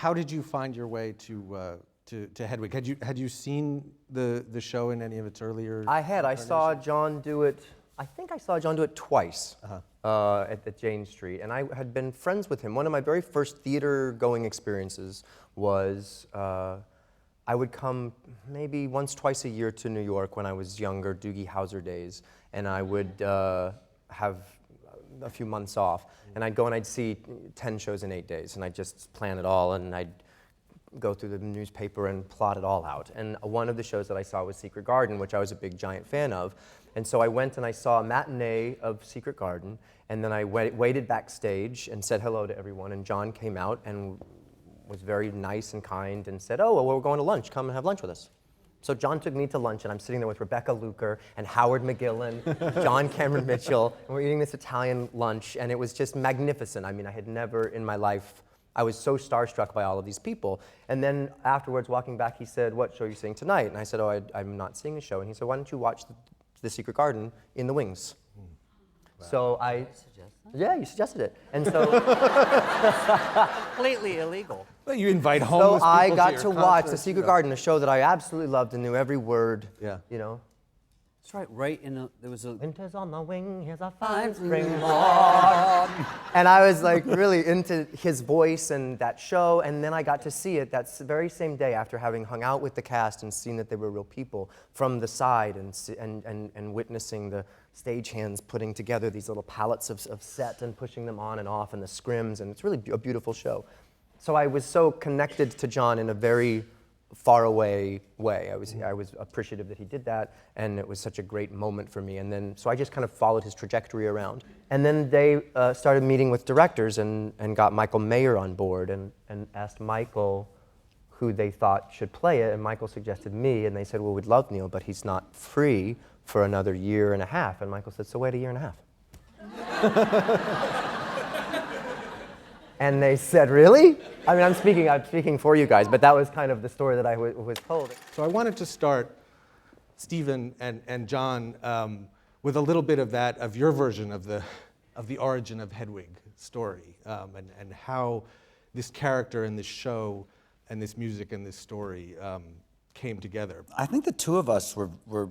how did you find your way to Hedwig? Had you seen the show in any of its earlier? I had. I saw John do it. I think I saw John do it twice at the Jane Street, and I had been friends with him. One of my very first theater-going experiences was I would come maybe once, twice a year to New York when I was younger, Doogie Howser days, and I would have a few months off, and I'd go and I'd see 10 shows in 8 days, and I'd just plan it all, and I'd go through the newspaper and plot it all out. And one of the shows that I saw was Secret Garden, which I was a big, giant fan of. And so I went and I saw a matinee of Secret Garden, and then I waited backstage and said hello to everyone, and John came out and was very nice and kind and said, oh, well, we're going to lunch, come and have lunch with us. So John took me to lunch, and I'm sitting there with Rebecca Luker and Howard McGillen, John Cameron Mitchell, and we're eating this Italian lunch, and it was just magnificent. I mean, I had never in my life, I was so starstruck by all of these people. And then afterwards, walking back, he said, what show are you seeing tonight? And I said, oh, I'm not seeing a show. And he said, why don't you watch the Secret Garden in the wings? Wow. So I suggest that? Yeah, you suggested it. And so completely illegal. Well, you invite homeless people I got to to watch The Secret Garden, a show that I absolutely loved and knew every word, you know. That's right, there was a... Winter's on the wing, here's a fine spring morn. And I was like really into his voice and that show, and then I got to see it that very same day after having hung out with the cast and seen that they were real people from the side and witnessing the stagehands putting together these little pallets of set and pushing them on and off and the scrims, and it's really a beautiful show. So I was so connected to John in a very far away way. I was appreciative that he did that, and it was such a great moment for me. And then, so I just kind of followed his trajectory around. And then they started meeting with directors and got Michael Mayer on board and asked Michael who they thought should play it, and Michael suggested me, and they said, well, we'd love Neil, but he's not free for another year and a half. And Michael said, so wait a year and a half. And they said, really? I mean, I'm speaking for you guys, but that was kind of the story that I was told. So I wanted to start, Stephen and John, with a little bit of your version of the origin of Hedwig story, and how this character and this show and this music and this story came together. I think the two of us were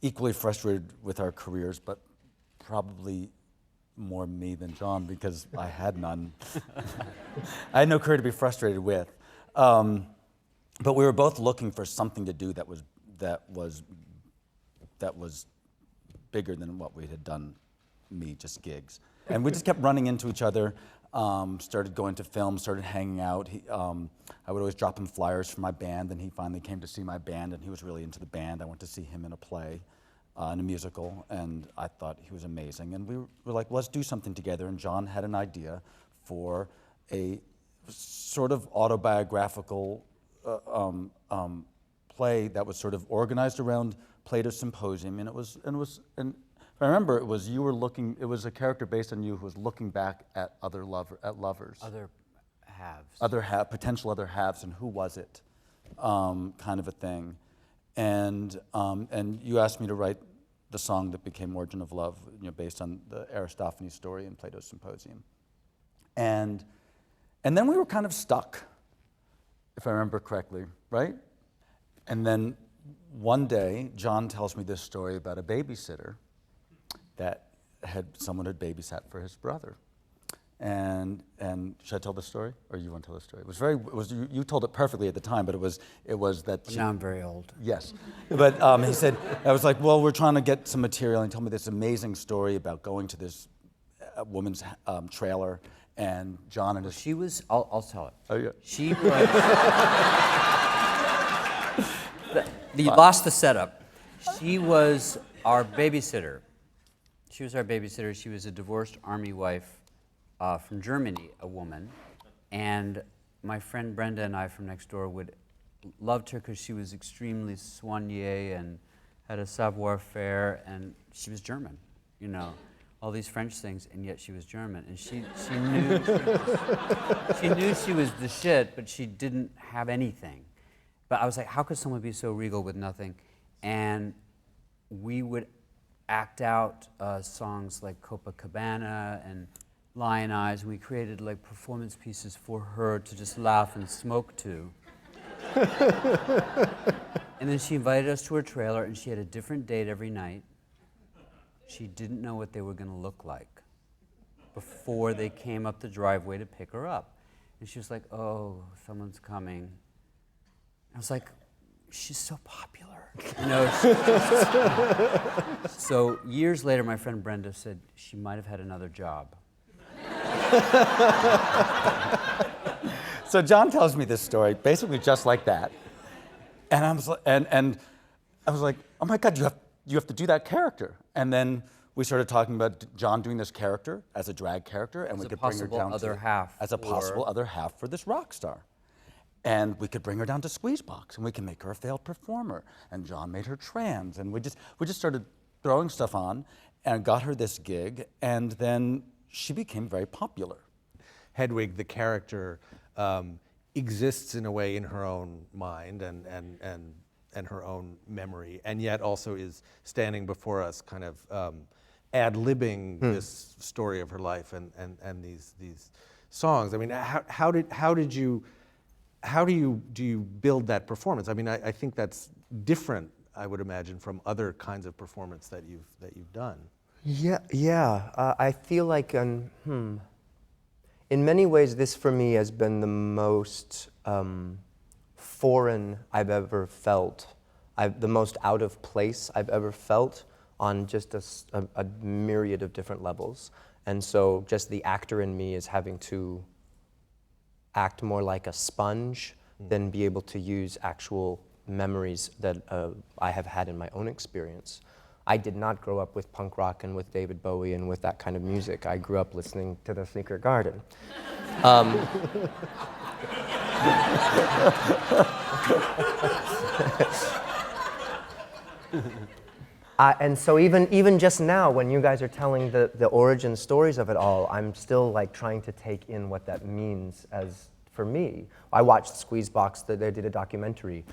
equally frustrated with our careers, but probably more me than John, because I had none. I had no career to be frustrated with. But we were both looking for something to do that was bigger than what we had done, just gigs. And we just kept running into each other, started going to films, started hanging out. I would always drop him flyers for my band, and he finally came to see my band, and he was really into the band. I went to see him in a play. In a musical, and I thought he was amazing. And we were like, let's do something together. And John had an idea for a sort of autobiographical play that was sort of organized around Plato's Symposium. And if I remember, it was a character based on you who was looking back at lovers. Potential other halves, and who was it, kind of a thing. And you asked me to write the song that became Origin of Love, based on the Aristophanes story in Plato's Symposium. And then we were kind of stuck, if I remember correctly, right? And then one day, John tells me this story about a babysitter that someone had babysat for his brother. And should I tell the story, or you want to tell the story? You told it perfectly at the time, but it was that. Now I'm very old. Yes, but he said, I was like, well, we're trying to get some material, and he told me this amazing story about going to this woman's trailer, and John and his. She was. I'll tell it. Oh yeah. She was. You lost the setup. She was our babysitter. She was a divorced army wife. From Germany, a woman, and my friend Brenda and I from next door loved her because she was extremely soignée and had a savoir-faire, and she was German, all these French things, and yet she was German, and she knew she was the shit, but she didn't have anything. But I was like, how could someone be so regal with nothing? And we would act out songs like Copacabana and lion eyes, and we created like performance pieces for her to just laugh and smoke to. And then she invited us to her trailer, and she had a different date every night. She didn't know what they were going to look like before they came up the driveway to pick her up. And she was like, oh, someone's coming. I was like, she's so popular. You know, so years later, my friend Brenda said she might have had another job. So John tells me this story, basically just like that. And I was like, oh my God, you have to do that character. And then we started talking about John doing this character as a drag character, and we could bring her down other half as a possible other half for this rock star. And we could bring her down to Squeezebox, and we can make her a failed performer. And John made her trans, and we just started throwing stuff on, and got her this gig, and then she became very popular. Hedwig, the character, exists in a way in her own mind and her own memory, and yet also is standing before us, kind of ad-libbing this story of her life and these songs. I mean, how do you build that performance? I mean, I think that's different, I would imagine, from other kinds of performance that you've done. Yeah. I feel like, in many ways, this for me has been the most foreign I've ever felt, the most out of place I've ever felt on just a myriad of different levels. And so just the actor in me is having to act more like a sponge than be able to use actual memories that I have had in my own experience. I did not grow up with punk rock and with David Bowie and with that kind of music. I grew up listening to The Secret Garden. And so even just now, when you guys are telling the origin stories of it all, I'm still like trying to take in what that means as for me. I watched Squeezebox. They did a documentary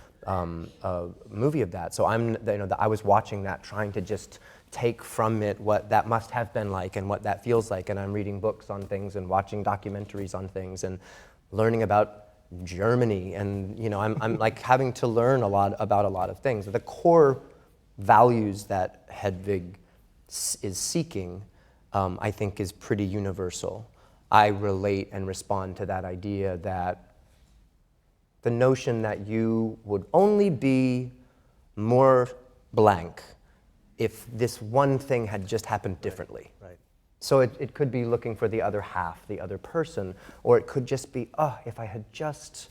movie of that. So I was watching that, trying to just take from it what that must have been like and what that feels like. And I'm reading books on things and watching documentaries on things and learning about Germany. And I'm like having to learn a lot about a lot of things. The core values that Hedwig is seeking, I think, is pretty universal. I relate and respond to that idea that the notion that you would only be more blank if this one thing had just happened differently. Right. So it could be looking for the other half, the other person, or it could just be, if I had just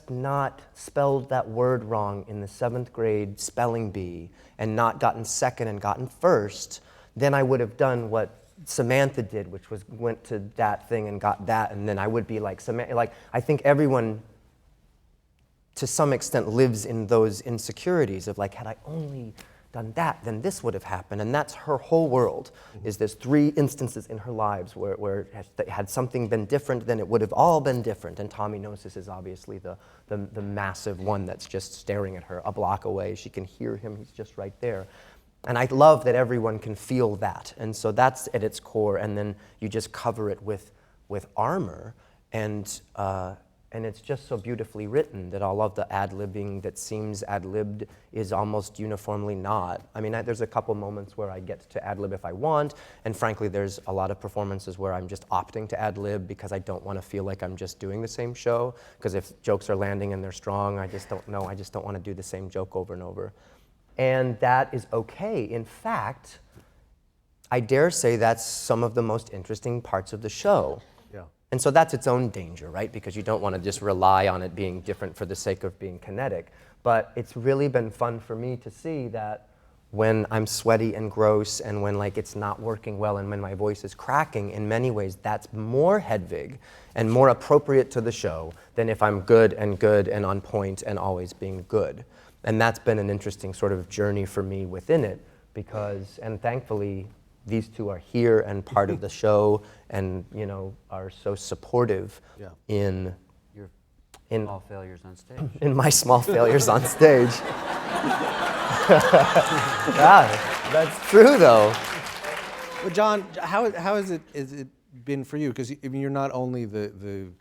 not spelled that word wrong in the 7th grade spelling bee and not gotten second and gotten first, then I would have done what Samantha did, which was went to that thing and got that, and then I would be like Samantha. Like, I think everyone, to some extent, lives in those insecurities of like, had I only done that, then this would have happened. And that's her whole world, is there's 3 instances in her lives where had something been different, then it would have all been different. And Tommy Gnosis is obviously the massive one that's just staring at her a block away. She can hear him, he's just right there. And I love that everyone can feel that. And so that's at its core, and then you just cover it with armor, and it's just so beautifully written that all of the ad-libbing that seems ad-libbed is almost uniformly not. I mean, there's a couple moments where I get to ad-lib if I want, and frankly, there's a lot of performances where I'm just opting to ad-lib because I don't want to feel like I'm just doing the same show, because if jokes are landing and they're strong, I just don't want to do the same joke over and over. And that is okay. In fact, I dare say that's some of the most interesting parts of the show. Yeah. And so that's its own danger, right? Because you don't want to just rely on it being different for the sake of being kinetic. But it's really been fun for me to see that when I'm sweaty and gross and when like it's not working well and when my voice is cracking, in many ways that's more Hedwig and more appropriate to the show than if I'm good and on point and always being good. And that's been an interesting sort of journey for me within it because, and thankfully, these two are here and part of the show and, are so supportive in Your small failures on stage. in my small failures on stage. Yeah, that's true though. Well, John, how has it been for you? Because I mean, you're not only the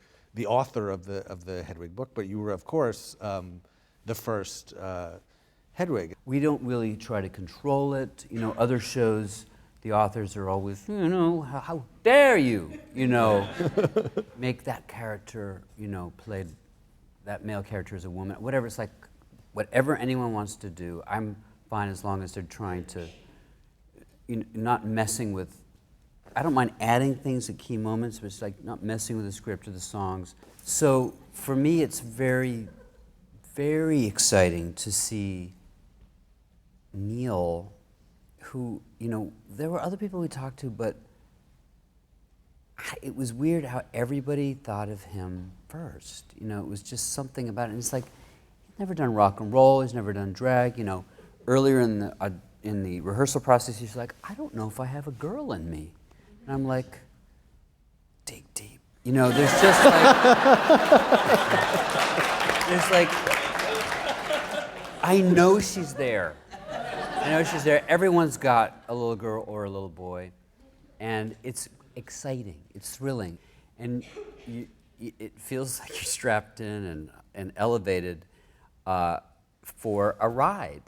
author of the Hedwig book, but you were, of course, the first Hedwig. We don't really try to control it. You know, other shows, the authors are always, you know, how dare you, you know, make that character, you know, played, that male character as a woman, whatever. It's like, whatever anyone wants to do, I'm fine as long as they're trying to, you know, not messing with, I don't mind adding things at key moments, but it's like not messing with the script or the songs. So for me, it's very, very exciting to see Neil, who, you know, there were other people we talked to, but it was weird how everybody thought of him first. You know, it was just something about it. And it's like, he's never done rock and roll, he's never done drag. You know, earlier in the rehearsal process, he's like, I don't know if I have a girl in me. And I'm like, dig deep. You know, there's just like, I know she's there. I know she's there. Everyone's got a little girl or a little boy. And it's exciting, it's thrilling. And it feels like you're strapped in and elevated for a ride.